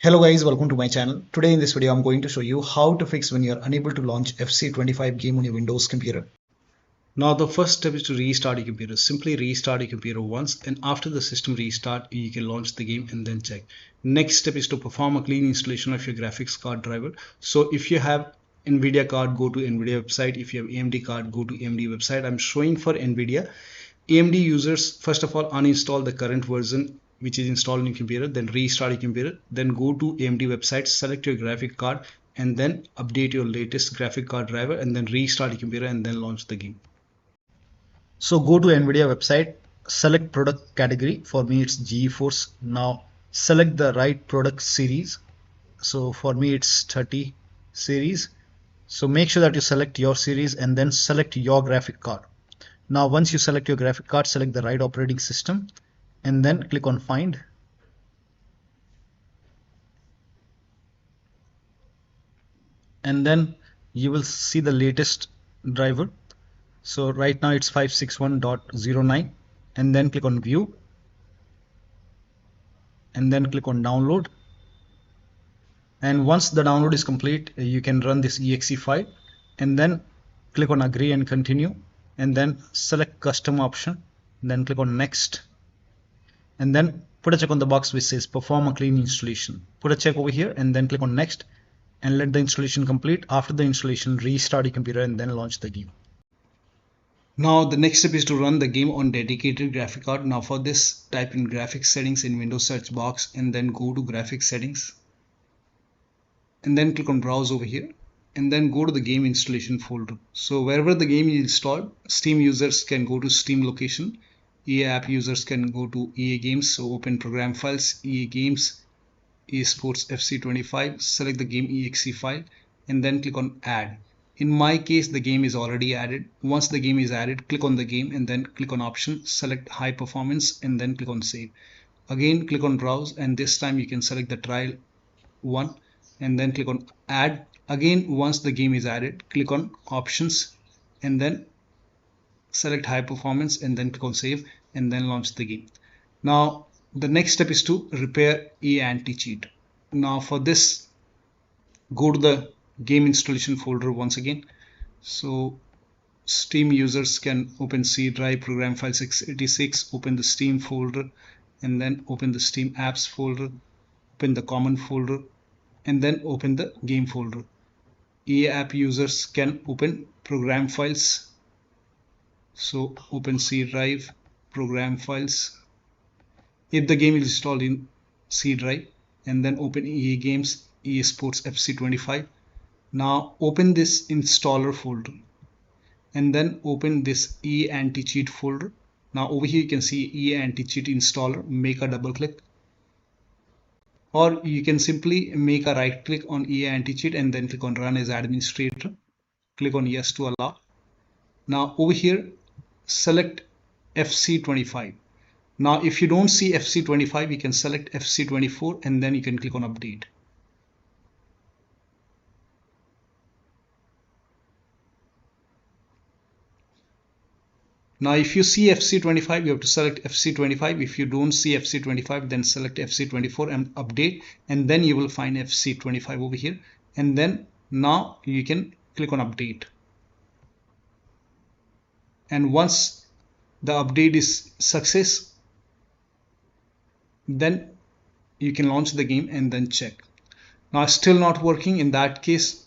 Hello guys, welcome to my channel. Today in this video I'm going to show you how to fix when you're unable to launch FC25 game on your Windows computer. Now the first step is to restart your computer. Simply restart your computer once, and after the system restart you can launch the game and then check. Next step is to perform a clean installation of your graphics card driver. So if you have NVIDIA card, go to NVIDIA website. If you have AMD card, go to AMD website. I'm showing for NVIDIA. AMD users, first of all, uninstall the current version which is installed in your computer, then restart your computer, then go to AMD website, select your graphic card, and then update your latest graphic card driver, and then restart your computer and then launch the game. So go to NVIDIA website, select product category. For me it's GeForce. Now select the right product series. So for me it's 30 series. So make sure that you select your series and then select your graphic card. Now once you select your graphic card, select the right operating system and then click on find. And then you will see the latest driver. So right now it's 561.09, and then click on view and then click on download. And once the download is complete, you can run this exe file and then click on agree and continue, and then select custom option, then click on next, and then put a check on the box which says perform a clean installation. Put a check over here and then click on next and let the installation complete. After the installation, restart your computer and then launch the game. Now the next step is to run the game on dedicated graphic card. Now for this, type in graphics settings in Windows search box and then go to graphics settings and then click on browse over here and then go to the game installation folder. So wherever the game is installed, Steam users can go to Steam location, EA app users can go to EA Games. So open program files, EA Games, EA Sports FC25, select the game exe file and then click on add. In my case, the game is already added. Once the game is added, click on the game and then click on option, select high performance and then click on save. Again click on browse, and this time you can select the trial one and then click on add. Again, once the game is added, click on options and then select high performance and then click on save and then launch the game. Now the next step is to repair EA AntiCheat. Now for this, go to the game installation folder once again. So Steam users can open C drive, program file 686, open the Steam folder and then open the Steam apps folder, open the common folder and then open the game folder. EA app users can open program files. So open C drive, program files, if the game is installed in C drive, and then open EA Games, EA Sports FC25. Now open this installer folder and then open this EA AntiCheat folder. Now over here you can see EA AntiCheat installer. Make a double click, or you can simply make a right click on EA AntiCheat and then click on run as administrator. Click on yes to allow. Now over here select FC25. Now if you don't see FC25, you can select FC24 and then you can click on update. Now if you see FC25, you have to select FC25. If you don't see FC25, then select FC24 and update, and then you will find FC25 over here, and then now you can click on update. And once the update is success, then you can launch the game and then check. Now still not working. In that case,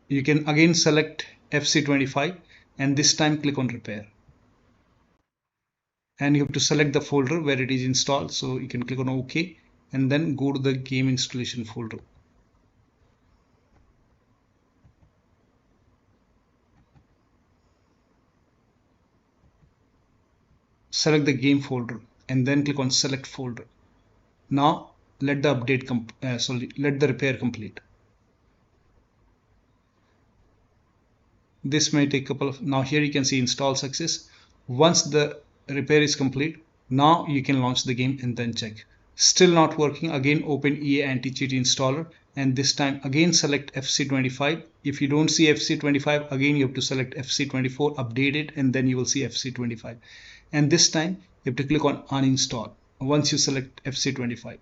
you can again select FC25 and this time click on repair, and you have to select the folder where it is installed. So you can click on OK and then go to the game installation folder. Select the game folder and then click on select folder. Now let the update let the repair complete. This may take a couple of, now here you can see install success. Once the repair is complete, now you can launch the game and then check. Still not working. Again open EA AntiCheat installer and this time again select FC25. If you don't see FC25, again you have to select FC24, update it, and then you will see FC25. And this time you have to click on uninstall once you select FC25.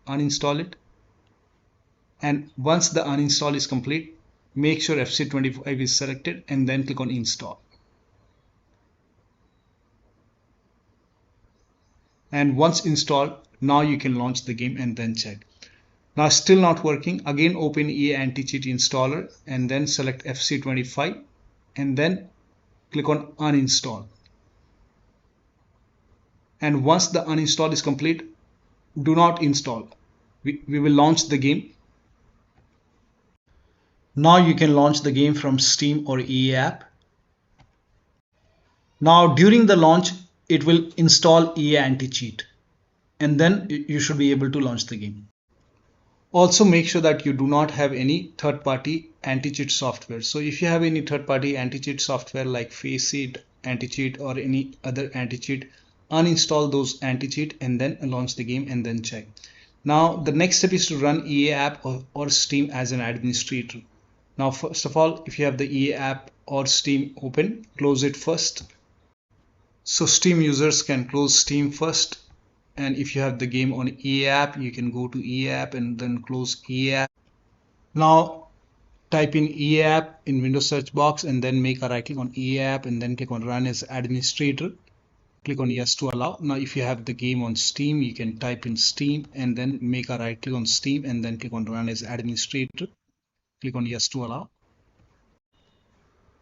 uninstall it. And once the uninstall is complete, make sure faceit25 is selected and then click on install. And once installed, now you can launch the game and then check. Now still not working, again open EA AntiCheat installer and then select faceit25 and then click on uninstall. And once the uninstall is complete, do not install. We will launch the game. Now you can launch the game from Steam or EA app. Now during the launch, it will install EA AntiCheat and then you should be able to launch the game. Also make sure that you do not have any third-party anti-cheat software. So if you have any third-party anti-cheat software like faceit, AntiCheat or any other anti-cheat, uninstall those anti-cheat and then launch the game and then check. Now the next step is to run EA app or Steam as an administrator. Now first of all, if you have the EA app or Steam open, close it first. So Steam users can close Steam first. And if you have the game on EA app, you can go to EA app and then close EA app. Now type in EA app in Windows search box and then make a right click on EA app and then click on run as administrator. Click on yes to allow. Now if you have the game on Steam, you can type in Steam and then make a right click on Steam and then click on run as administrator. Click on yes to allow.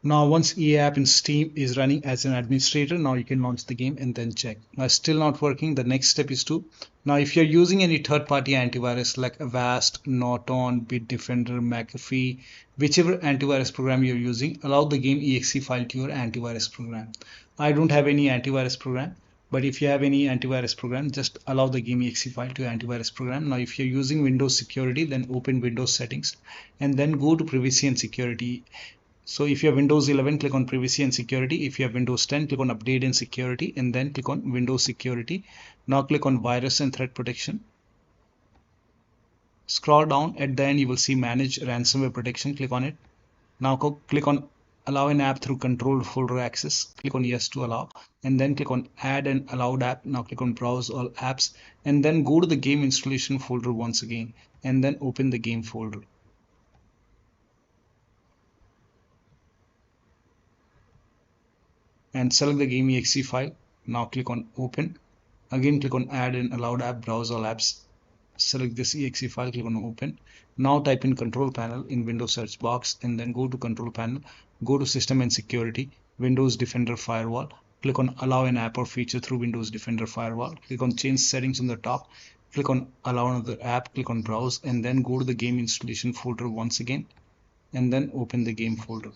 Now once EA app in Steam is running as an administrator, now you can launch the game and then check. Now still not working. The next step is to, now if you're using any third-party antivirus like Avast, Norton, Bitdefender, McAfee, whichever antivirus program you're using, allow the game exe file to your antivirus program. I don't have any antivirus program, but if you have any antivirus program, just allow the game exe file to your antivirus program. Now if you're using Windows security, then open Windows settings and then go to privacy and security. So if you have Windows 11, click on privacy and security. If you have Windows 10, click on update and security and then click on Windows security. Now click on virus and threat protection. Scroll down, at the end you will see manage ransomware protection. Click on it. Now click on allow an app through controlled folder access. Click on yes to allow and then click on add an allowed app. Now click on browse all apps and then go to the game installation folder once again and then open the game folder. And select the game exe file. Now click on open. Again click on add an allowed app, browse all apps. Select this exe file, click on open. Now type in control panel in Windows search box and then go to control panel. Go to system and security, Windows Defender firewall. Click on allow an app or feature through Windows Defender firewall. Click on change settings on the top. Click on allow another app, click on browse and then go to the game installation folder once again and then open the game folder.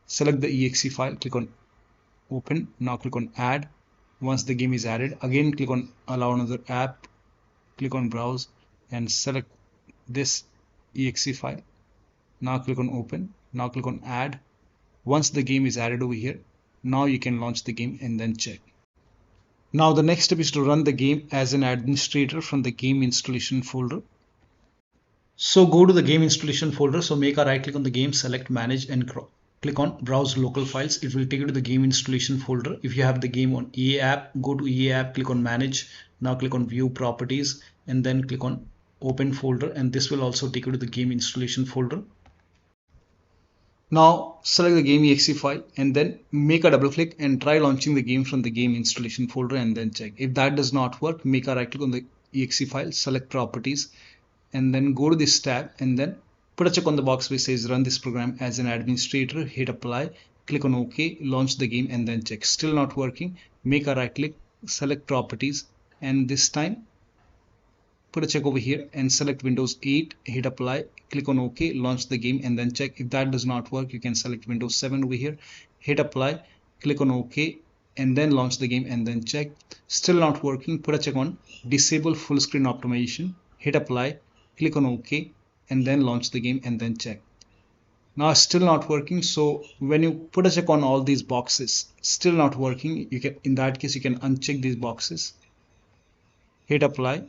Select the exe file, click on open. Now click on add. Once the game is added, again click on allow another app, click on browse and select this exe file. Now click on open. Now click on add. Once the game is added over here, now you can launch the game and then check. Now the next step is to run the game as an administrator from the game installation folder. So go to the game installation folder. So make a right click on the game, select manage and click on browse local files. It will take you to the game installation folder. If you have the game on EA app, go to EA app, click on manage. Now click on view properties and then click on open folder and this will also take you to the game installation folder. Now select the game exe file and then make a double click and try launching the game from the game installation folder and then check. If that does not work, make a right click on the exe file, select properties and then go to this tab and then put a check on the box which says run this program as an administrator, hit apply, click on OK, launch the game and then check. Still not working, make a right click, select properties and this time put a check over here and select Windows 8, hit apply, click on OK, launch the game and then check. If that does not work, you can select Windows 7 over here, hit apply, click on OK and then launch the game and then check. Still not working, put a check on disable full screen optimization, hit apply, click on OK and then launch the game and then check. Now still not working, so when you put a check on all these boxes, still not working, you can, in that case you can uncheck these boxes, hit apply,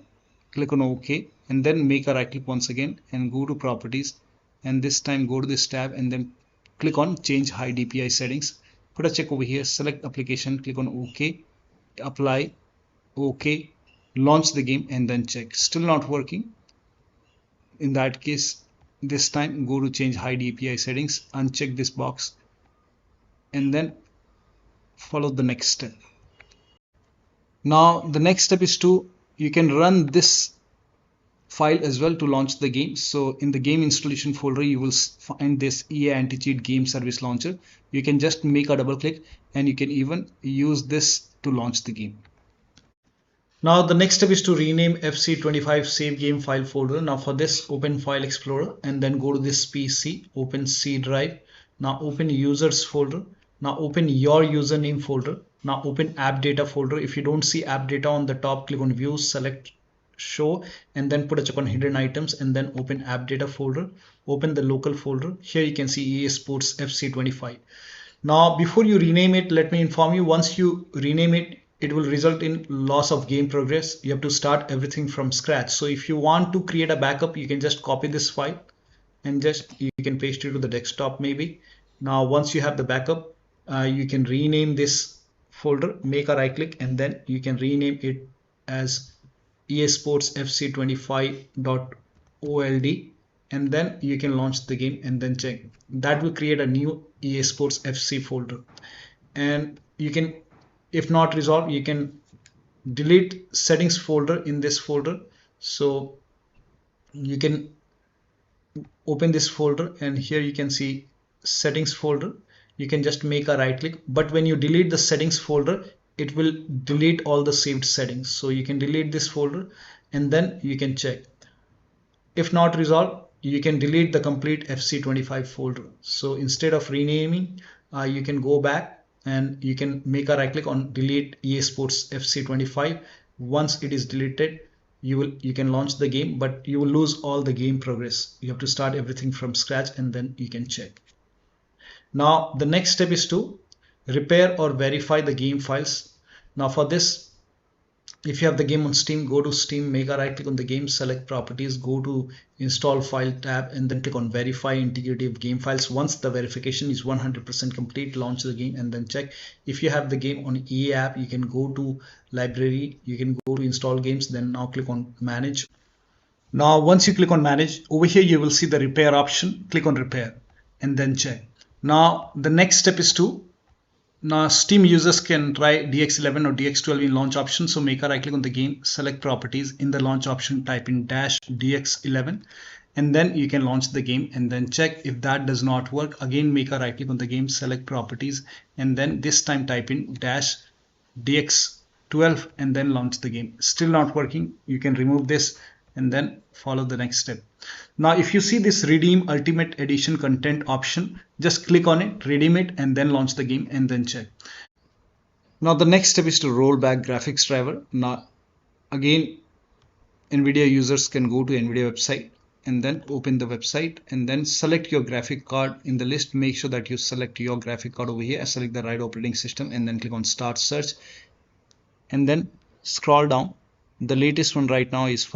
click on OK and then make a right click once again and go to properties and this time go to this tab and then click on change high DPI settings put a check over here, select application, click on OK, apply, OK, launch the game and then check. Still not working. In that case, this time go to change hide API settings, uncheck this box and then follow the next step. Now the next step is you can run this file as well to launch the game. So in the game installation folder you will find this EA AntiCheat.GameServiceLauncher. You can just make a double click and you can even use this to launch the game. Now the next step is to rename faceit25 save game file folder. Now for this, open File Explorer and then go to this PC, open C drive. Now open users folder. Now open your username folder. Now open app data folder. If you don't see app data on the top, click on view, select show and then put a check on hidden items and then open app data folder. Open the local folder. Here you can see EA Sports FC25. Now before you rename it, let me inform you, once you rename it, it will result in loss of game progress. You have to start everything from scratch. So if you want to create a backup, you can just copy this file and you can paste it to the desktop maybe. Now once you have the backup, you can rename this folder, make a right click and then you can rename it as EA Sports FC25.old and then you can launch the game and then check. That will create a new EA Sports FC folder. And you can, if not resolved, you can delete settings folder in this folder. So you can open this folder and here you can see settings folder. You can just make a right click, but when you delete the settings folder, it will delete all the saved settings. So you can delete this folder and then you can check. If not resolved, you can delete the complete FC25 folder. So instead of renaming, you can go back and you can make a right click on delete EA Sports FC25. Once it is deleted, you can launch the game, but you will lose all the game progress. You have to start everything from scratch and then you can check. Now the next step is to repair or verify the game files. Now for this, if you have the game on Steam, go to Steam, make a right click on the game, select properties, go to install file tab and then click on verify integrity of game files. Once the verification is 100% complete, launch the game and then check. If you have the game on EA app, you can go to library, you can go to install games, then now click on manage. Now once you click on manage, over here you will see the repair option, click on repair and then check. Now the next step is now Steam users can try DX11 or DX12 in launch option. So make a right click on the game, select properties, in the launch option type in -DX11 and then you can launch the game and then check. If that does not work, again make a right click on the game, select properties and then this time type in -DX12 and then launch the game. Still not working, you can remove this and then follow the next step. Now if you see this redeem ultimate edition content option, just click on it, redeem it and then launch the game and then check. Now the next step is to roll back graphics driver. Now again, NVIDIA users can go to NVIDIA website and then open the website and then select your graphic card in the list. Make sure that you select your graphic card over here, select the right operating system and then click on start search and then scroll down. The latest one right now is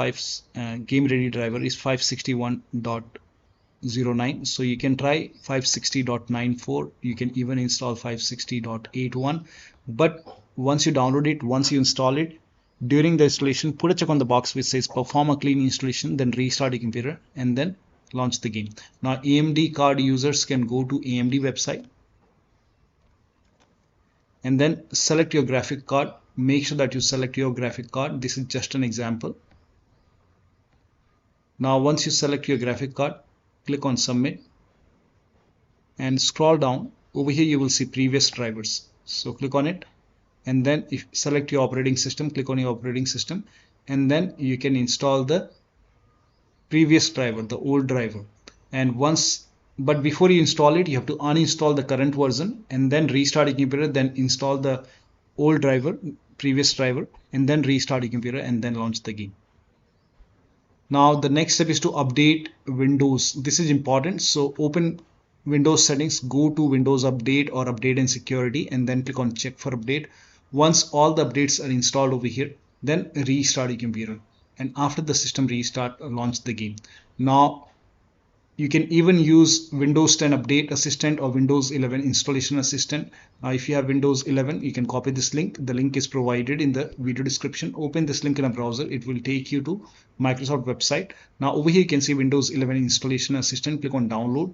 game ready driver is 561.09. So you can try 560.94. You can even install 560.81. But once you download it, once you install it, during the installation, put a check on the box which says perform a clean installation, then restart your computer and then launch the game. Now AMD card users can go to AMD website and then select your graphic card. Make sure that you select your graphic card. This is just an example. Now once you select your graphic card, click on submit and scroll down. Over here you will see previous drivers. So click on it and then if select your operating system, click on your operating system and then you can install the previous driver, the old driver. And but before you install it, you have to uninstall the current version and then restart your computer, then install the old driver, previous driver and then restart your computer and then launch the game. Now the next step is to update Windows. This is important. So open Windows settings, go to Windows Update or Update and Security and then click on check for update. Once all the updates are installed over here, then restart your computer and after the system restart, launch the game. Now You can even use Windows 10 Update Assistant or Windows 11 Installation Assistant. If you have Windows 11, you can copy this link. The link is provided in the video description. Open this link in a browser. It will take you to Microsoft website. Now over here you can see Windows 11 Installation Assistant. Click on download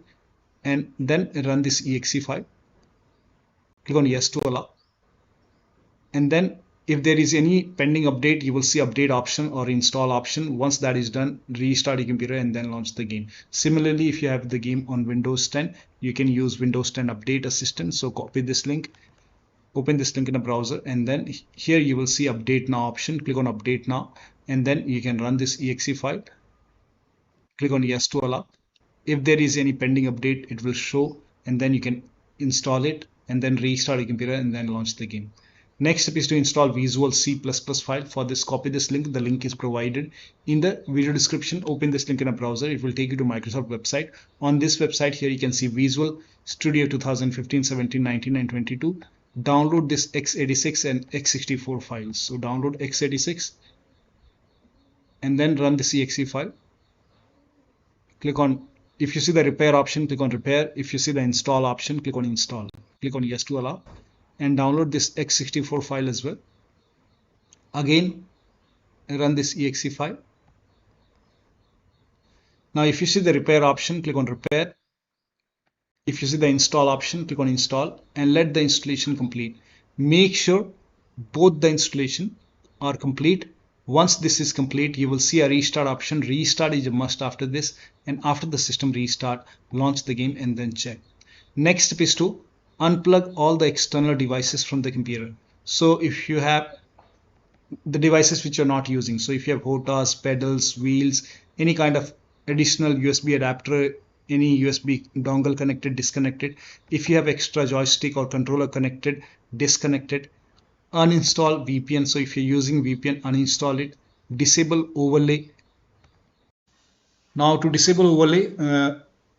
and then run this exe file. Click on yes to allow. And then if there is any pending update, you will see update option or install option. Once that is done, restart your computer and then launch the game. Similarly, if you have the game on Windows 10, you can use Windows 10 Update Assistant. So copy this link, open this link in a browser, and then here you will see update now option. Click on update now, and then you can run this exe file. Click on yes to allow. If there is any pending update, it will show, and then you can install it and then restart your computer and then launch the game. Next step is to install Visual C++ file. For this, copy this link. The link is provided in the video description. Open this link in a browser. It will take you to Microsoft website. On this website here, you can see Visual Studio 2015, 17, 19, and 22. Download this x86 and x64 files. So download x86 and then run this exe file. Click on, if you see the repair option, click on repair. If you see the install option, click on install. Click on yes to allow. And download this x64 file as well. Again, run this exe file. Now, if you see the repair option, click on repair. If you see the install option, click on install and let the installation complete. Make sure both the installation are complete. Once this is complete, you will see a restart option. Restart is a must after this, and after the system restart, launch the game and then check. Next step is to unplug all the external devices from the computer. So if you have the devices which you're not using, so if you have HOTAS, pedals, wheels, any kind of additional USB adapter, any USB dongle connected, disconnected, if you have extra joystick or controller connected, disconnected, uninstall VPN. So if you're using VPN, uninstall it. Disable overlay. Now to disable overlay,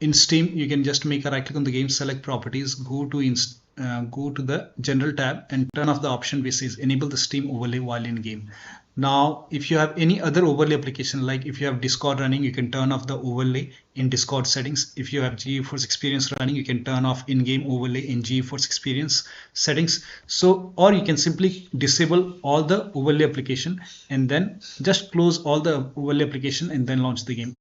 in Steam, you can just make a right click on the game, select properties, go to the general tab and turn off the option which says enable the Steam overlay while in game. Now, if you have any other overlay application, like if you have Discord running, you can turn off the overlay in Discord settings. If you have GeForce Experience running, you can turn off in-game overlay in GeForce Experience settings. So, or you can simply disable all the overlay application and then just close all the overlay application and then launch the game.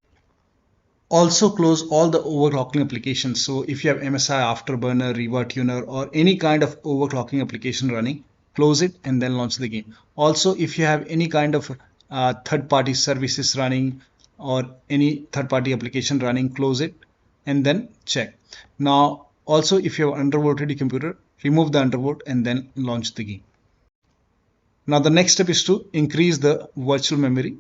Also close all the overclocking applications. So if you have MSI, Afterburner, RivaTuner, or any kind of overclocking application running, close it and then launch the game. Also, if you have any kind of third-party services running or any third-party application running, close it and then check. Now, also if you have undervolted computer, remove the undervolt and then launch the game. Now the next step is to increase the virtual memory.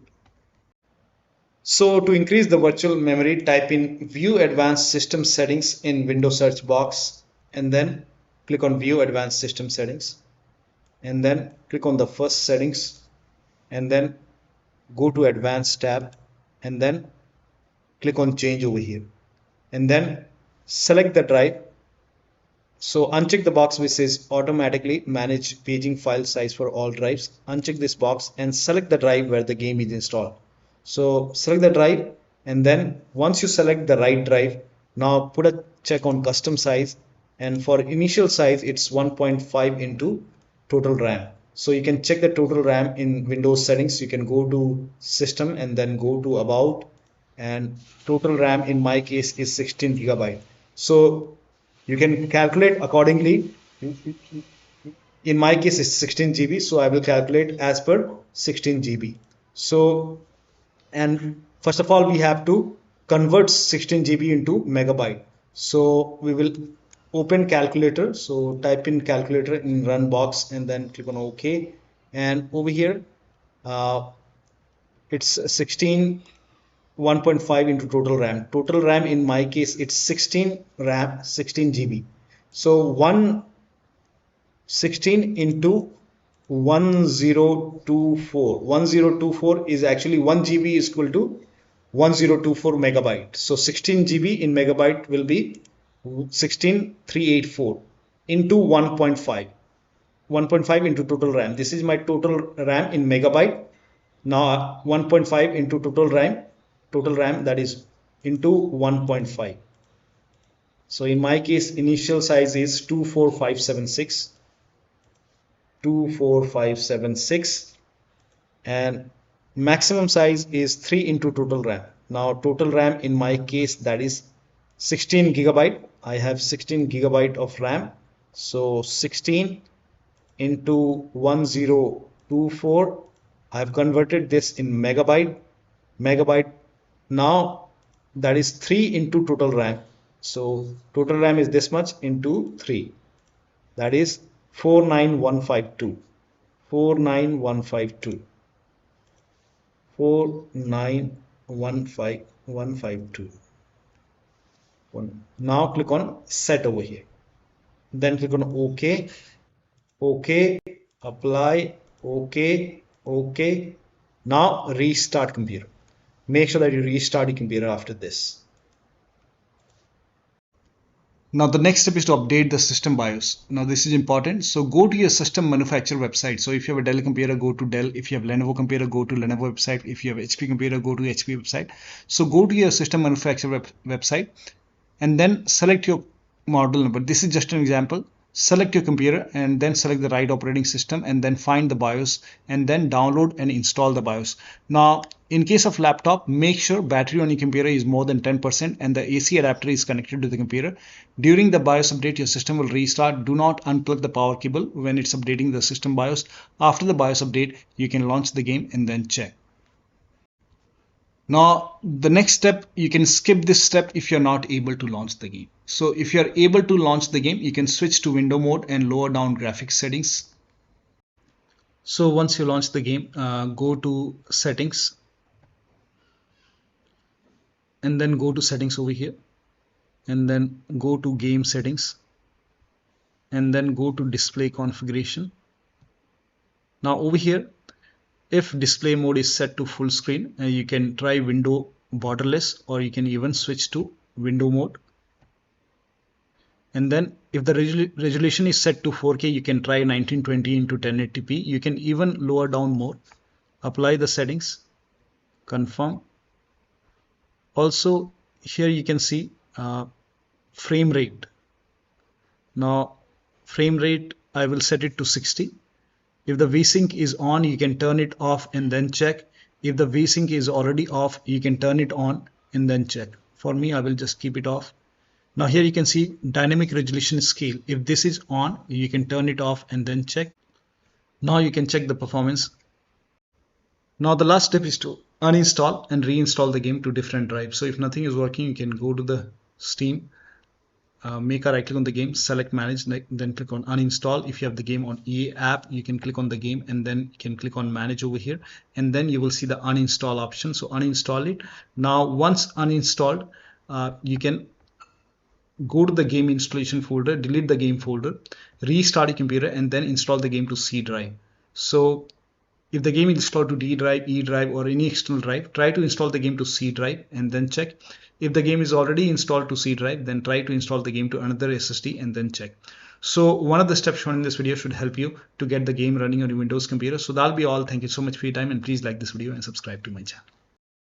So to increase the virtual memory, type in View Advanced System Settings in Windows search box and then click on View Advanced System Settings and then click on the first settings and then go to Advanced tab and then click on Change over here and then select the drive. So uncheck the box which says automatically manage paging file size for all drives. Uncheck this box and select the drive where the game is installed. So select the drive and then once you select the right drive, now put a check on custom size, and for initial size it's 1.5 into total RAM. So you can check the total RAM in Windows settings. You can go to system and then go to about, and total RAM in my case is 16 GB. So you can calculate accordingly. In my case it's 16 GB, so I will calculate as per 16 GB. So, and first of all we have to convert 16 GB into megabyte. So we will open calculator. So type in calculator in run box and then click on OK. And over here it's 16 1.5 into total RAM. Total RAM in my case it's 16 RAM 16 GB. So 16 into 1024 is actually 1 GB is equal to 1024 megabyte. So 16 GB in megabyte will be 16384 into 1.5 into total RAM. This is my total RAM in megabyte. Now 1.5 into total RAM, that is into 1.5. So in my case, initial size is 24576, and maximum size is 3 into total RAM. Now total RAM in my case, that is 16 gigabyte. I have 16 gigabyte of RAM. So 16 into 1024, I have converted this in megabyte. Now that is 3 into total RAM. So total RAM is this much into 3, that is 49152. 49152. 4915152. Now click on set over here. Then click on OK. OK. Apply. OK. OK. Now restart computer. Make sure that you restart your computer after this. Now the next step is to update the system BIOS. Now this is important. So go to your system manufacturer website. So if you have a Dell computer, go to Dell. If you have Lenovo computer, go to Lenovo website. If you have HP computer, go to HP website. So go to your system manufacturer website and then select your model number. This is just an example. Select your computer and then select the right operating system and then find the BIOS and then download and install the BIOS. Now in case of laptop, make sure battery on your computer is more than 10% and the AC adapter is connected to the computer. During the BIOS update, your system will restart. Do not unplug the power cable when it's updating the system BIOS. After the BIOS update, you can launch the game and then check. Now the next step, you can skip this step if you're not able to launch the game. So if you're able to launch the game, you can switch to window mode and lower down graphics settings. So once you launch the game, go to settings and then go to settings over here and then go to game settings and then go to display configuration. Now over here, if display mode is set to full screen, you can try window borderless, or you can even switch to window mode. And then if the resolution is set to 4K, you can try 1920 into 1080p. You can even lower down more. Apply the settings, confirm. Also here you can see frame rate. Now frame rate, I will set it to 60. If the VSync is on, you can turn it off and then check. If the VSync is already off, you can turn it on and then check. For me, I will just keep it off. Now here you can see dynamic resolution scale. If this is on, you can turn it off and then check. Now you can check the performance. Now the last step is to uninstall and reinstall the game to different drives. So if nothing is working, you can go to the Steam. Make a right click on the game, select manage, then click on uninstall. If you have the game on EA app, you can click on the game and then you can click on manage over here, and then you will see the uninstall option. So uninstall it. Now once uninstalled, you can go to the game installation folder, delete the game folder, restart your computer and then install the game to C drive. So if the game is installed to D drive, E drive or any external drive, try to install the game to C drive and then check. If the game is already installed to C drive, then try to install the game to another SSD and then check. So one of the steps shown in this video should help you to get the game running on your Windows computer. So that'll be all. Thank you so much for your time, and please like this video and subscribe to my channel.